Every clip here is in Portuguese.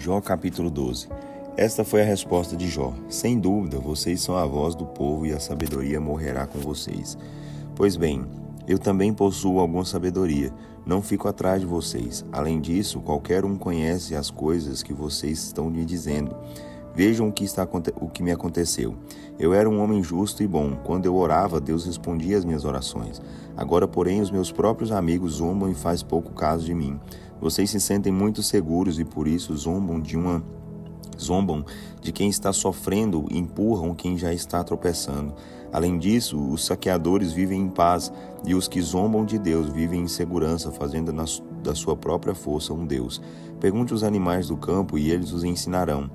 Jó capítulo 12. Esta foi a resposta de Jó. Sem dúvida, vocês são a voz do povo e a sabedoria morrerá com vocês. Pois bem, eu também possuo alguma sabedoria, não fico atrás de vocês. Além disso, qualquer um conhece as coisas que vocês estão me dizendo. Vejam o que me aconteceu. Eu era um homem justo e bom. Quando eu orava, Deus respondia às minhas orações. Agora, porém, os meus próprios amigos zombam e fazem pouco caso de mim. Vocês se sentem muito seguros e por isso zombam de quem está sofrendo e empurram quem já está tropeçando. Além disso, os saqueadores vivem em paz e os que zombam de Deus vivem em segurança, fazendo da sua própria força um Deus. Pergunte aos animais do campo e eles os ensinarão,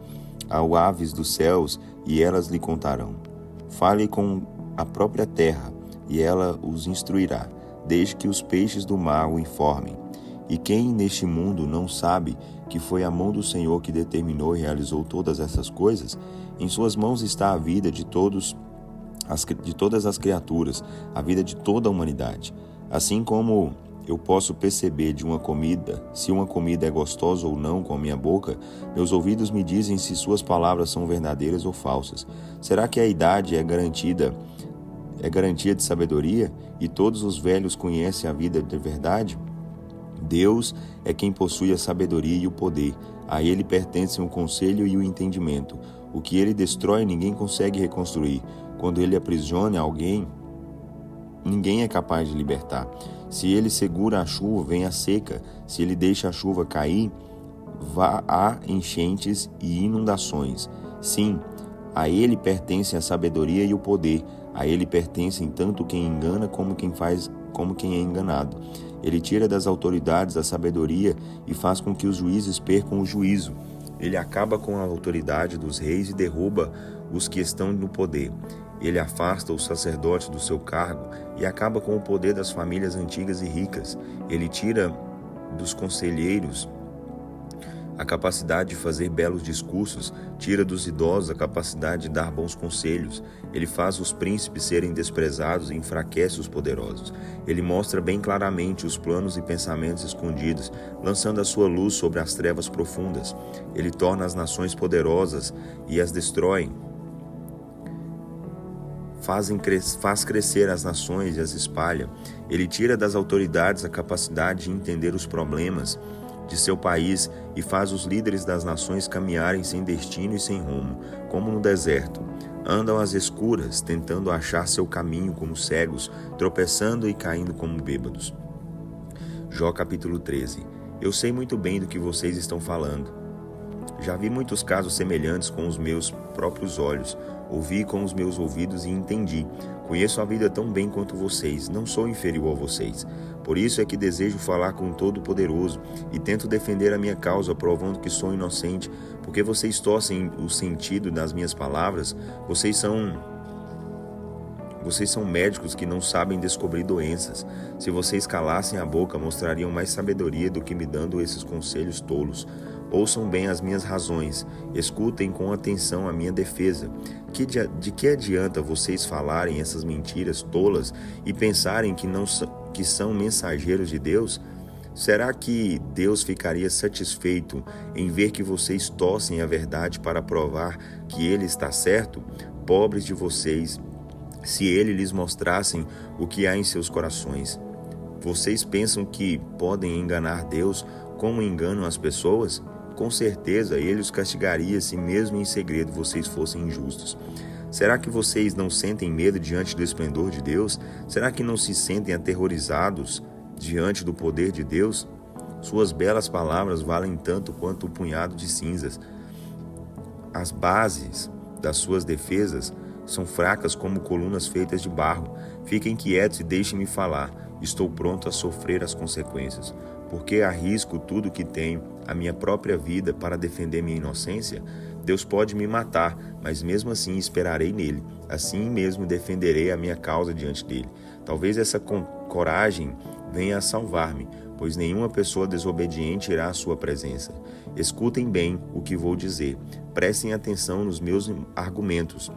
ao aves dos céus e elas lhe contarão. Fale com a própria terra e ela os instruirá, desde que os peixes do mar o informem. E quem neste mundo não sabe que foi a mão do Senhor que determinou e realizou todas essas coisas? Em suas mãos está a vida de todas as criaturas, a vida de toda a humanidade. Assim como eu posso perceber de uma comida, se uma comida é gostosa ou não com a minha boca, meus ouvidos me dizem se suas palavras são verdadeiras ou falsas. Será que a idade é garantia de sabedoria e todos os velhos conhecem a vida de verdade? Deus é quem possui a sabedoria e o poder. A ele pertencem o conselho e o entendimento. O que ele destrói, ninguém consegue reconstruir. Quando ele aprisiona alguém, ninguém é capaz de libertar. Se ele segura a chuva, vem a seca. Se ele deixa a chuva cair, há enchentes e inundações. Sim, a ele pertencem a sabedoria e o poder. A ele pertencem tanto quem engana como quem é enganado. Ele tira das autoridades a sabedoria e faz com que os juízes percam o juízo. Ele acaba com a autoridade dos reis e derruba os que estão no poder. Ele afasta os sacerdotes do seu cargo e acaba com o poder das famílias antigas e ricas. Ele tira dos conselheiros a capacidade de fazer belos discursos, tira dos idosos a capacidade de dar bons conselhos. Ele faz os príncipes serem desprezados e enfraquece os poderosos. Ele mostra bem claramente os planos e pensamentos escondidos, lançando a sua luz sobre as trevas profundas. Ele torna as nações poderosas e as destrói. Faz crescer as nações e as espalha. Ele tira das autoridades a capacidade de entender os problemas de seu país e faz os líderes das nações caminharem sem destino e sem rumo, como no deserto. Andam às escuras, tentando achar seu caminho como cegos, tropeçando e caindo como bêbados. Jó capítulo 13. Eu sei muito bem do que vocês estão falando. Já vi muitos casos semelhantes com os meus próprios olhos. Ouvi com os meus ouvidos e entendi. Conheço a vida tão bem quanto vocês, não sou inferior a vocês. Por isso é que desejo falar com o Todo-Poderoso e tento defender a minha causa, provando que sou inocente, porque vocês torcem o sentido das minhas palavras. Vocês são médicos que não sabem descobrir doenças. Se vocês calassem a boca, mostrariam mais sabedoria do que me dando esses conselhos tolos. Ouçam bem as minhas razões, escutem com atenção a minha defesa. De que adianta vocês falarem essas mentiras tolas e pensarem que são mensageiros de Deus? Será que Deus ficaria satisfeito em ver que vocês torcem a verdade para provar que Ele está certo? Pobres de vocês, se Ele lhes mostrasse o que há em seus corações. Vocês pensam que podem enganar Deus como enganam as pessoas? Com certeza, Ele os castigaria se mesmo em segredo vocês fossem injustos. Será que vocês não sentem medo diante do esplendor de Deus? Será que não se sentem aterrorizados diante do poder de Deus? Suas belas palavras valem tanto quanto o punhado de cinzas. As bases das suas defesas são fracas como colunas feitas de barro. Fiquem quietos e deixem-me falar. Estou pronto a sofrer as consequências. Porque arrisco tudo que tenho, a minha própria vida, para defender minha inocência? Deus pode me matar, mas mesmo assim esperarei nele. Assim mesmo defenderei a minha causa diante dele. Talvez essa coragem venha a salvar-me, pois nenhuma pessoa desobediente irá à sua presença. Escutem bem o que vou dizer. Prestem atenção nos meus argumentos.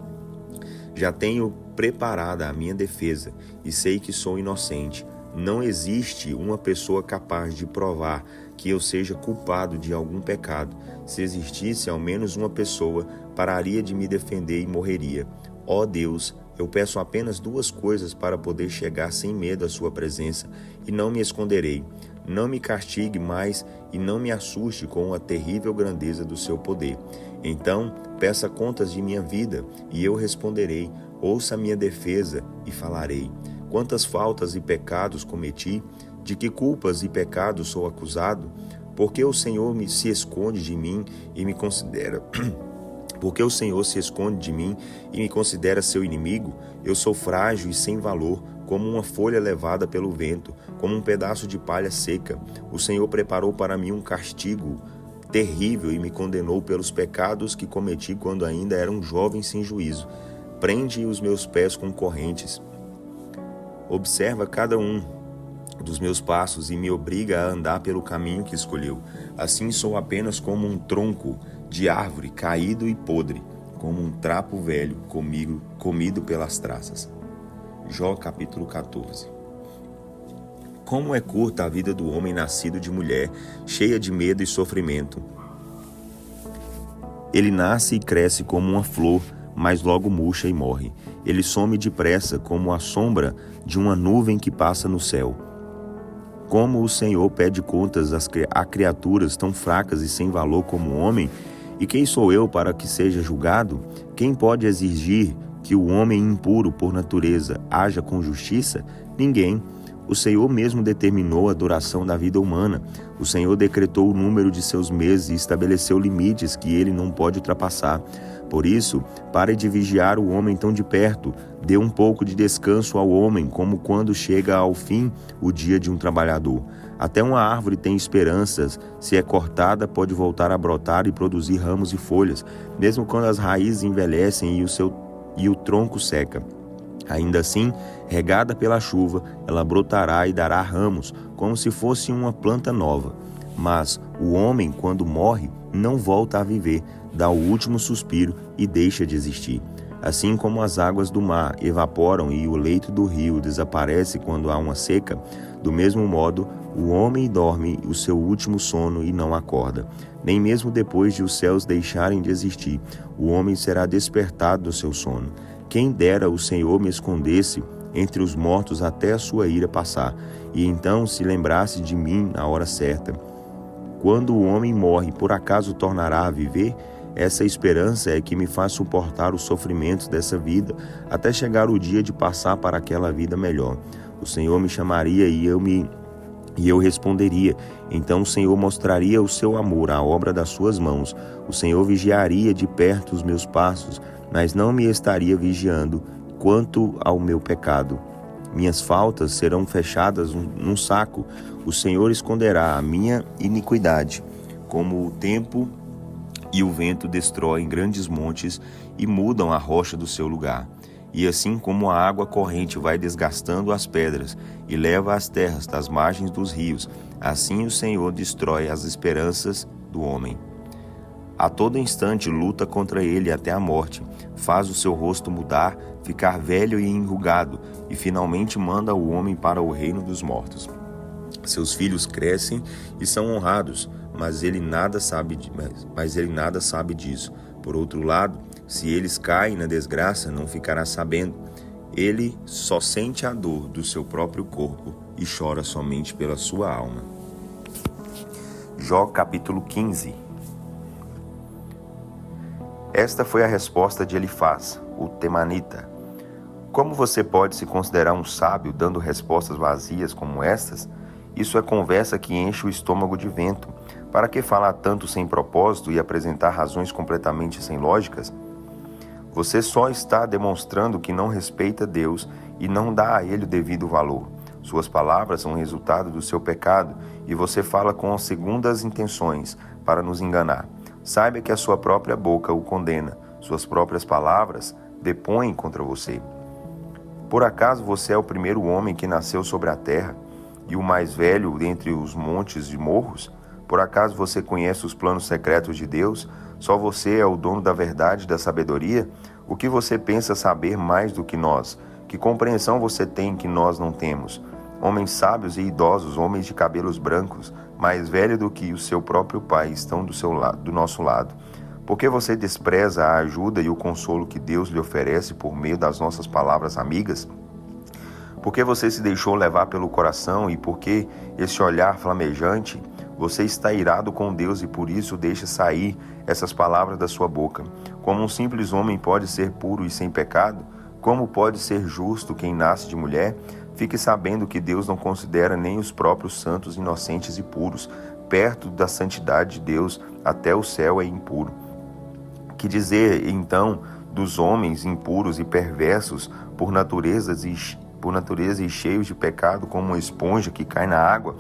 Já tenho preparada a minha defesa e sei que sou inocente. Não existe uma pessoa capaz de provar que eu seja culpado de algum pecado. Se existisse ao menos uma pessoa, pararia de me defender e morreria. Ó Deus, eu peço apenas 2 coisas para poder chegar sem medo à sua presença, e não me esconderei. Não me castigue mais e não me assuste com a terrível grandeza do seu poder. Então, peça contas de minha vida, e eu responderei. Ouça minha defesa e falarei. Quantas faltas e pecados cometi? De que culpas e pecados sou acusado? Porque o Senhor se esconde de mim e me considera... Porque o Senhor se esconde de mim e me considera seu inimigo? Eu sou frágil e sem valor, como uma folha levada pelo vento, como um pedaço de palha seca. O Senhor preparou para mim um castigo terrível e me condenou pelos pecados que cometi quando ainda era um jovem sem juízo. Prende os meus pés com correntes. Observa cada um dos meus passos e me obriga a andar pelo caminho que escolheu. Assim sou apenas como um tronco de árvore caído e podre, como um trapo velho comido pelas traças. Jó capítulo 14. Como é curta a vida do homem nascido de mulher, cheia de medo e sofrimento. Ele nasce e cresce como uma flor, mas logo murcha e morre. Ele some depressa como a sombra de uma nuvem que passa no céu. Como o Senhor pede contas a criaturas tão fracas e sem valor como o homem, e quem sou eu para que seja julgado? Quem pode exigir que o homem impuro por natureza haja com justiça? Ninguém. O Senhor mesmo determinou a duração da vida humana. O Senhor decretou o número de seus meses e estabeleceu limites que ele não pode ultrapassar. Por isso, pare de vigiar o homem tão de perto. Dê um pouco de descanso ao homem, como quando chega ao fim o dia de um trabalhador. Até uma árvore tem esperanças. Se é cortada, pode voltar a brotar e produzir ramos e folhas, mesmo quando as raízes envelhecem e o tronco seca. Ainda assim, regada pela chuva, ela brotará e dará ramos, como se fosse uma planta nova. Mas o homem, quando morre, não volta a viver, dá o último suspiro e deixa de existir. Assim como as águas do mar evaporam e o leito do rio desaparece quando há uma seca, do mesmo modo, o homem dorme o seu último sono e não acorda. Nem mesmo depois de os céus deixarem de existir, o homem será despertado do seu sono. Quem dera o Senhor me escondesse entre os mortos até a sua ira passar, e então se lembrasse de mim na hora certa. Quando o homem morre, por acaso tornará a viver? Essa esperança é que me faz suportar os sofrimentos dessa vida, até chegar o dia de passar para aquela vida melhor. O Senhor me chamaria e eu responderia. Então o Senhor mostraria o seu amor, a obra das suas mãos. O Senhor vigiaria de perto os meus passos, mas não me estaria vigiando quanto ao meu pecado. Minhas faltas serão fechadas num saco. O Senhor esconderá a minha iniquidade, como o tempo e o vento destroem grandes montes e mudam a rocha do seu lugar. E assim como a água corrente vai desgastando as pedras e leva as terras das margens dos rios, assim o Senhor destrói as esperanças do homem. A todo instante luta contra ele até a morte, faz o seu rosto mudar, ficar velho e enrugado, e finalmente manda o homem para o reino dos mortos. Seus filhos crescem e são honrados, mas ele nada sabe disso. Por outro lado, se eles caem na desgraça, não ficará sabendo. Ele só sente a dor do seu próprio corpo e chora somente pela sua alma. Jó capítulo 15. Esta foi a resposta de Elifaz, o temanita. Como você pode se considerar um sábio dando respostas vazias como estas? Isso é conversa que enche o estômago de vento. Para que falar tanto sem propósito e apresentar razões completamente sem lógicas? Você só está demonstrando que não respeita Deus e não dá a Ele o devido valor. Suas palavras são resultado do seu pecado e você fala com segundas intenções para nos enganar. Saiba que a sua própria boca o condena. Suas próprias palavras depõem contra você. Por acaso você é o primeiro homem que nasceu sobre a terra e o mais velho dentre os montes e morros? Por acaso você conhece os planos secretos de Deus? Só você é o dono da verdade e da sabedoria? O que você pensa saber mais do que nós? Que compreensão você tem que nós não temos? Homens sábios e idosos, homens de cabelos brancos, mais velhos do que o seu próprio pai, estão do nosso lado. Por que você despreza a ajuda e o consolo que Deus lhe oferece por meio das nossas palavras amigas? Por que você se deixou levar pelo coração e por que esse olhar flamejante? Você está irado com Deus e por isso deixa sair essas palavras da sua boca. Como um simples homem pode ser puro e sem pecado? Como pode ser justo quem nasce de mulher? Fique sabendo que Deus não considera nem os próprios santos inocentes e puros. Perto da santidade de Deus, até o céu é impuro. Que dizer, então, dos homens impuros e perversos por natureza e cheios de pecado como uma esponja que cai na água?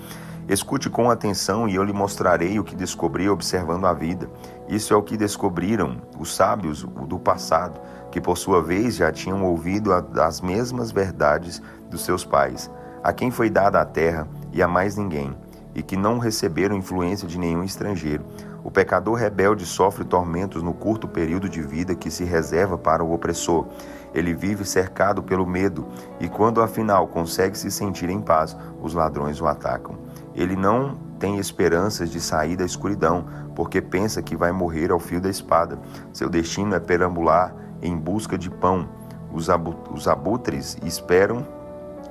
Escute com atenção e eu lhe mostrarei o que descobri observando a vida. Isso é o que descobriram os sábios do passado, que por sua vez já tinham ouvido as mesmas verdades dos seus pais, a quem foi dada a terra e a mais ninguém, e que não receberam influência de nenhum estrangeiro. O pecador rebelde sofre tormentos no curto período de vida que se reserva para o opressor. Ele vive cercado pelo medo, e quando afinal consegue se sentir em paz, os ladrões o atacam. Ele não tem esperanças de sair da escuridão, porque pensa que vai morrer ao fio da espada. Seu destino é perambular em busca de pão. Os abutres esperam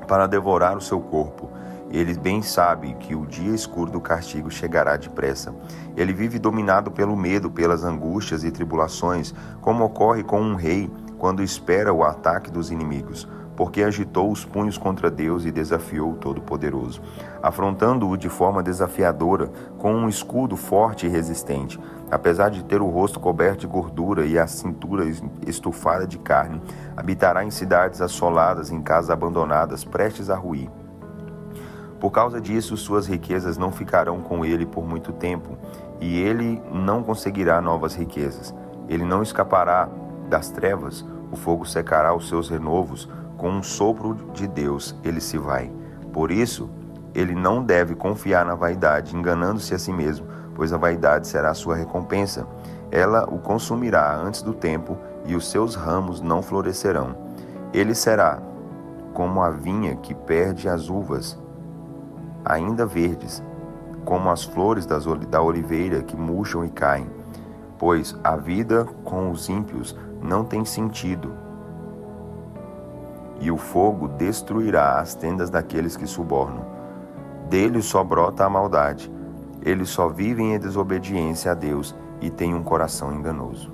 para devorar o seu corpo. Ele bem sabe que o dia escuro do castigo chegará depressa. Ele vive dominado pelo medo, pelas angústias e tribulações, como ocorre com um rei quando espera o ataque dos inimigos, porque agitou os punhos contra Deus e desafiou o Todo-Poderoso, afrontando-o de forma desafiadora, com um escudo forte e resistente. Apesar de ter o rosto coberto de gordura e a cintura estufada de carne, habitará em cidades assoladas, em casas abandonadas, prestes a ruir. Por causa disso, suas riquezas não ficarão com ele por muito tempo, e ele não conseguirá novas riquezas. Ele não escapará das trevas, o fogo secará os seus renovos, com um sopro de Deus ele se vai. Por isso, ele não deve confiar na vaidade, enganando-se a si mesmo, pois a vaidade será sua recompensa. Ela o consumirá antes do tempo, e os seus ramos não florescerão. Ele será como a vinha que perde as uvas, ainda verdes, como as flores da oliveira que murcham e caem. Pois a vida com os ímpios não tem sentido, e o fogo destruirá as tendas daqueles que subornam. Deles só brota a maldade. Eles só vivem em desobediência a Deus e têm um coração enganoso.